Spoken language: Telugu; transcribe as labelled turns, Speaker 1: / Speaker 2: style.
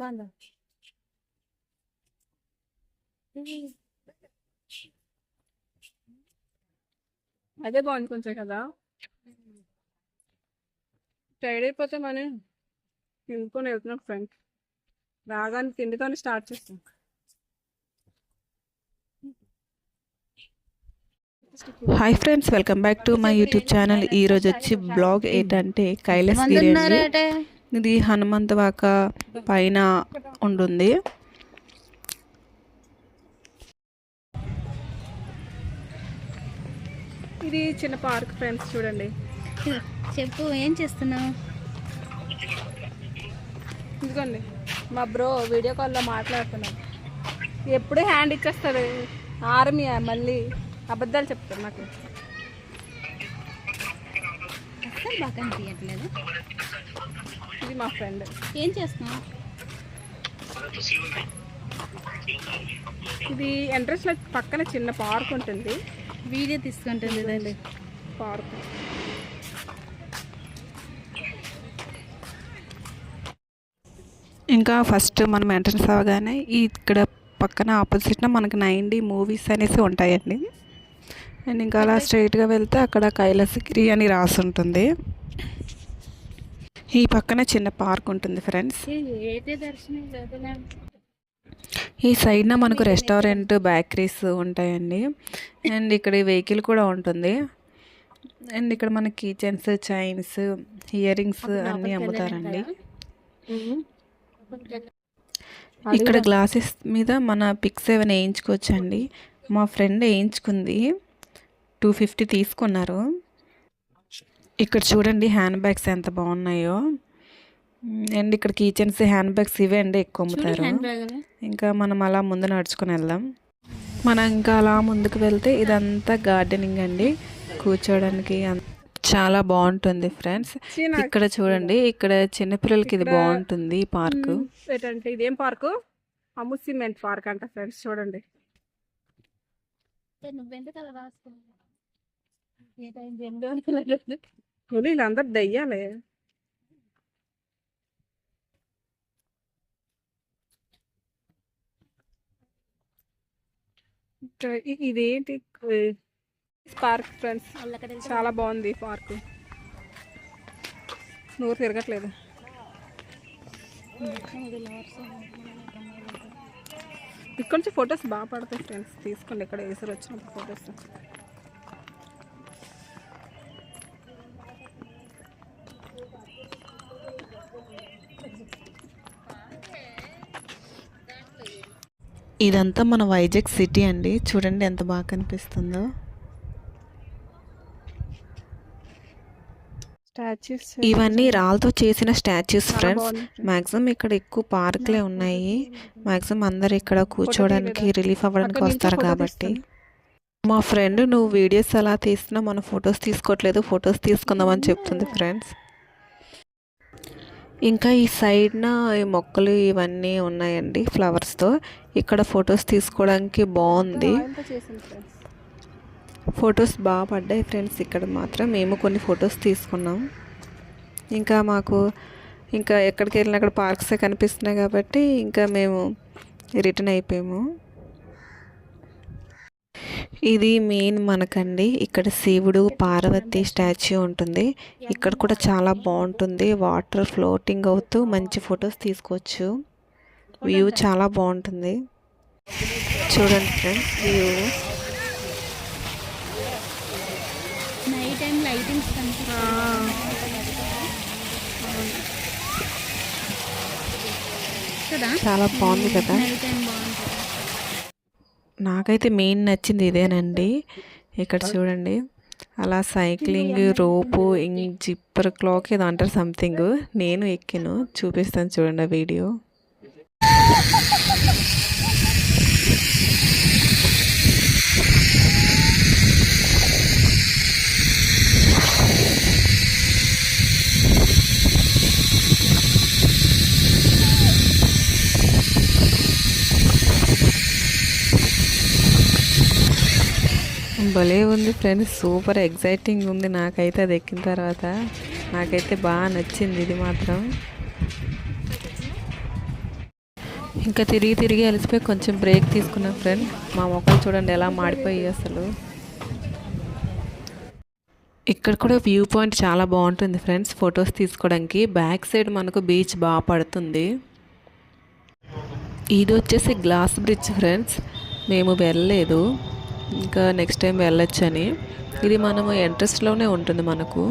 Speaker 1: బాగుందా? అదే బాగుంది కొంచెం కదా. టైర్డ్ అయిపోతే మనం తినుకొని వెళ్తున్నాం ఫ్రెండ్స్. రాగానే తిండితోనే స్టార్ట్ చేస్తాం.
Speaker 2: Hi friends, welcome back to my YouTube channel. ఈరోజు వచ్చి బ్లాగ్ ఏంటంటే కైలాసగిరి అండి. ఇది హనుమంతవాక పైన ఉంటుంది.
Speaker 1: ఇది చిన్న పార్క్ ఫ్రెండ్స్, చూడండి.
Speaker 3: చెప్పు, ఏం చేస్తున్నావు?
Speaker 1: ఇదిగోండి మా బ్రో వీడియో కాల్లో మాట్లాడుతున్నాం. ఎప్పుడూ హ్యాండ్ ఇచ్చేస్తాడు ఆర్మీ, మళ్ళీ అబద్ధాలు చెప్తారు నాకు.
Speaker 3: అసలు బాగా అనిపించట్లేదు.
Speaker 1: ఇది మా ఫ్రెండ్.
Speaker 3: ఏం చేస్తున్నావు?
Speaker 1: ఇది ఎంట్రన్స్ లో పక్కన చిన్న పార్క్ ఉంటుంది.
Speaker 3: వీడియో తీసుకుంటుంది
Speaker 1: పార్క్.
Speaker 2: ఇంకా ఫస్ట్ మనం ఎంట్రన్స్ అవ్వగానే ఇక్కడ పక్కన ఆపోజిట్న మనకి 9D మూవీస్ అనేసి ఉంటాయండి. అండ్ ఇంకా అలా స్ట్రైట్గా వెళ్తే అక్కడ కైలాసగిరి అని రాసి ఉంటుంది. ఈ పక్కన చిన్న పార్క్ ఉంటుంది ఫ్రెండ్స్. ఈ సైడ్న మనకు రెస్టారెంట్, బేకరీస్ ఉంటాయండి. అండ్ ఇక్కడ వెహికల్ కూడా ఉంటుంది. అండ్ ఇక్కడ మనకి కీచైన్స్, చైన్స్, ఇయర్ రింగ్స్ అన్నీ అమ్ముతారండి. ఇక్కడ గ్లాసెస్ మీద మన పిక్స్ ఏమైనా వేయించుకోవచ్చండి. మా ఫ్రెండ్ వేయించుకుంది, 250 తీసుకున్నారు. ఇక్కడ చూడండి హ్యాండ్ బ్యాగ్స్ ఎంత బాగున్నాయో. అండ్ ఇక్కడ కీచైన్స్, హ్యాండ్ బ్యాగ్స్ ఇవే అండి ఎక్కువ అమ్ముతారు. ఇంకా మనం అలా ముందు నడుచుకొని వెళ్దాం. మనం ఇంకా అలా ముందుకు వెళ్తే ఇదంతా గార్డెనింగ్ అండి, కూర్చోడానికి చాలా బాగుంటుంది ఫ్రెండ్స్. ఇక్కడ చూడండి, ఇక్కడ చిన్నపిల్లలకి ఇది బాగుంటుంది పార్క్.
Speaker 1: ఏంటంటే ఇదేం పార్కు? అమ్యూజ్మెంట్ పార్క్ అంట ఫ్రెండ్స్. చూడండి వీళ్ళందరూ దయ్యాలే. ఇదేంటి పార్క్ ఫ్రెండ్స్? చాలా బాగుంది పార్క్. నూరు తిరగట్లేదు. ఇక్కడ నుంచి ఫొటోస్ బాగా పడతాయి ఫ్రెండ్స్. తీసుకోండి, ఇక్కడ వేసారు వచ్చినప్పుడు ఫొటోస్.
Speaker 2: ఇదంతా మన వైజాగ్ సిటీ అండి. చూడండి ఎంత బాగా కనిపిస్తుందో.
Speaker 1: స్టాచ్యూస్
Speaker 2: ఇవన్నీ రాళ్ళతో చేసిన స్టాచ్యూస్ ఫ్రెండ్స్. మ్యాక్సిమం ఇక్కడ ఎక్కువ పార్క్లే ఉన్నాయి. మ్యాక్సిమం అందరు ఇక్కడ కూర్చోవడానికి, రిలీఫ్ అవ్వడానికి వస్తారు కాబట్టి. మా ఫ్రెండ్, నువ్వు వీడియోస్ ఎలా తీసినా మన ఫొటోస్ తీసుకోవట్లేదు, ఫొటోస్ తీసుకుందామని చెప్తుంది ఫ్రెండ్స్. ఇంకా ఈ సైడ్న ఈ మొక్కలు ఇవన్నీ ఉన్నాయండి ఫ్లవర్స్తో. ఇక్కడ ఫొటోస్ తీసుకోవడానికి బాగుంది. ఫొటోస్ బాగా పడ్డాయి ఫ్రెండ్స్. ఇక్కడ మాత్రం మేము కొన్ని ఫొటోస్ తీసుకున్నాం. ఇంకా మాకు ఇంకా ఎక్కడికి వెళ్ళినా అక్కడ పార్క్సే కనిపిస్తున్నాయి కాబట్టి ఇంకా మేము రిటర్న్ అయిపోయాము. ఇది మెయిన్ మనకండి. ఇక్కడ శివుడు, పార్వతి స్టాచ్యూ ఉంటుంది. ఇక్కడ కూడా చాలా బాగుంటుంది. వాటర్ ఫ్లోటింగ్ అవుతూ మంచి ఫొటోస్ తీసుకోవచ్చు. వ్యూ చాలా బాగుంటుంది. చూడండి friends view.
Speaker 3: Night time lightings
Speaker 2: చాలా బాగుంది కదా. నాకైతే మెయిన్ నచ్చింది ఇదేనండి. ఇక్కడ చూడండి అలా సైక్లింగ్, రోపు, జిప్పర్ క్లాక్ ఏదో అంటారు సంథింగ్. నేను ఎక్కిను, చూపిస్తాను చూడండి ఆ వీడియో. భలే ఉంది ఫ్రెండ్స్, సూపర్ ఎగ్జైటింగ్ ఉంది. నాకైతే అది ఎక్కిన తర్వాత నాకైతే బాగా నచ్చింది ఇది మాత్రం. ఇంకా తిరిగి తిరిగి అలసిపోయి కొంచెం బ్రేక్ తీసుకున్నాం ఫ్రెండ్. మా మొక్కలు చూడండి ఎలా మాడిపోయి అసలు. ఇక్కడ కూడా వ్యూ పాయింట్ చాలా బాగుంటుంది ఫ్రెండ్స్ ఫొటోస్ తీసుకోవడానికి. బ్యాక్ సైడ్ మనకు బీచ్ బాగా పడుతుంది. ఇది వచ్చేసి గ్లాస్ బ్రిడ్జ్ ఫ్రెండ్స్. మేము వెళ్ళలేదు, ఇంకా నెక్స్ట్ టైం వెళ్ళొచ్చని. ఇది మనము ఎంట్రన్స్లోనే ఉంటుంది మనకు.